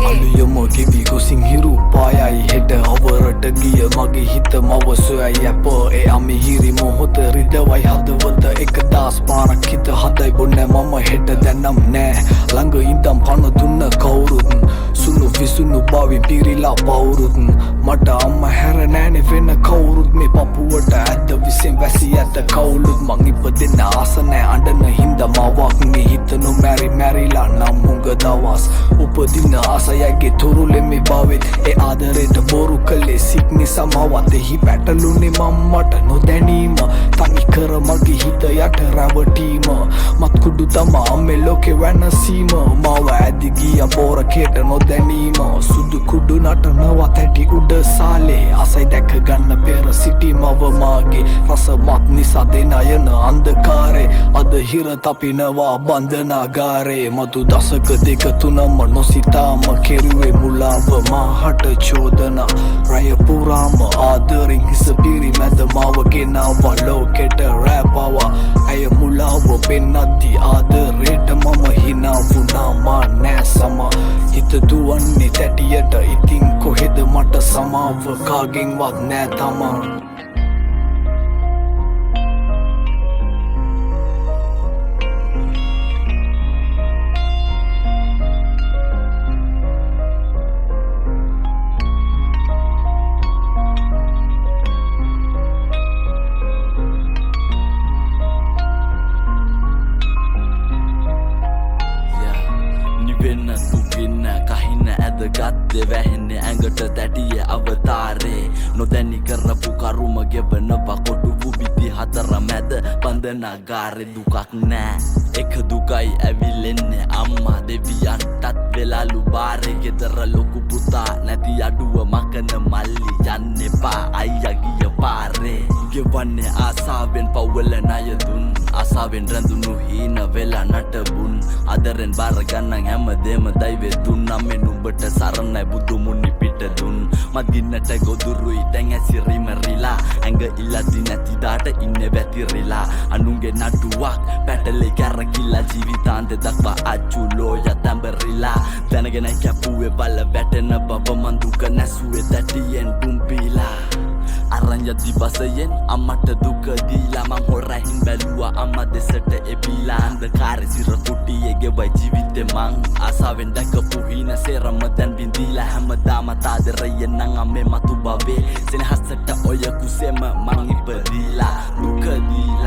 අලුයම ගෙවි ගොසින් හිරු පායයි හෙට අවරට ගිය මගේ හිත මව සොයයි ඇප ඒ අමිහිරි මොහොත රිදවයි හදවත එක දාස් පාරක් හිත හදයි බොන්න මම හෙට දැනම් නෑ ළඟ ඉඳම් පණ දුන්න කවුරුත් සුණු විසුණු බවින් පිරිලා පවුරුත් මට අම්ම හැර නෑනේ වෙන කවුරුත් මේ පපුුවට ඇද විසින් වැසි ඇත කවුලුත් මං ඉපදෙන්න ආස නෑ අඬන හින්ද මවක්ගේ හිත නොමැරි මැරිලා නම් හුඟ දවස් උපදින ආසයගේ තුරුලෙ මේ බවෙත් ඒ ආදරයට බොරු කළේ සික් නිසා මවත් එහි පැටලුනේ මම්මට නොදැනීම තනි කර මගේ හිත යට රැවටීම මත්කුඩු තමා මේ ලෝකෙ වෙනසීම මව ඇදි ගිය බෝරකේට නොදැනීම සුදු කුඩු නටනවා තැටි උඩ සාලේ ආසයි දැක ගන්න පෙර සිටි මව මාගේ රසමත් නිසා දෙන යන අන්ධකාරේ අද හිර තපිනවා බන්ධනාගාරේ මතු දසක දෙක තුනම නොසිතාම කෙරුවේ මුලාව මාහට චෝදනා රය පුරාම ආදරෙන් හිස පිරි මැද මාව ගෙනාවා ලෝකෙට රැපවා ඇය මුලාව පෙන්නද්දි ආදරේට මම හිනා වුණා මා නෑ සමා හිත දුවන්නේ තැටියට ඉතින් කොහෙද මට සමාව කාගෙන්වත් නෑ තමා වෙන්න දුකින්න කහින්න ඇද ගත්තේ වැහෙන්නේ ඇඟට දැටිය අවතාරේ නොදැනි කරපු කරුම ගෙවනවා කොටු බුබිති හතර මැද බන්ධනාගාරේ දුකක් නෑ එක දුකයි ඇවිලෙන්නේ අම්මා දෙවියන්ටත් වෙලාලු බාරේ ගෙදර ලොකු පුතා නැති අඩුව මකන මල්ලි යන්න එපා අයියා ගිය පාරේ ගෙවන්නේ ආසාවෙන් පවුල ණය දුන් ආසාවෙන් රැඳුණු හීන වෙලා නටබුන් අදරෙන් බාර ගන්න හැමදේම දෛවේ දුන්නා මේ නුඹට සරණයි බුදු මුනි පිට දුන් මදින්නට ගොදුරුයි දැන් ඇසිරි මරිලා ඇඟ ඉල්ලදි නැති දාට ඉන්නේ වැතිරිලා අනුන්ගේ නඩුවක් පැටලේ කැරකිලා ජීවිතාන්ත දක්වා අචුලෝය තැඹරිලා දැනගෙන කැපුවේ බල වැටෙන බව මන් දුක නැසුවේ තැටියෙන් පුම්පිලා අරන් යති බසයෙන් අම්මට දුක දීලා මං හොරහින් බැලුවා අම්මා දෙසට එපිලා අන්ධකාරේ සිර කුටියේ ගෙවයි ජීවිතේ මං ආසාවෙන් දැකපු හින සේරම දැන් බින්දීලා හැමදාම තාදරයෙන් නම් අම්මේ මතු බවේ සෙනහසට ඔය කුසෙම මං ඉපදීලා දුක දීලා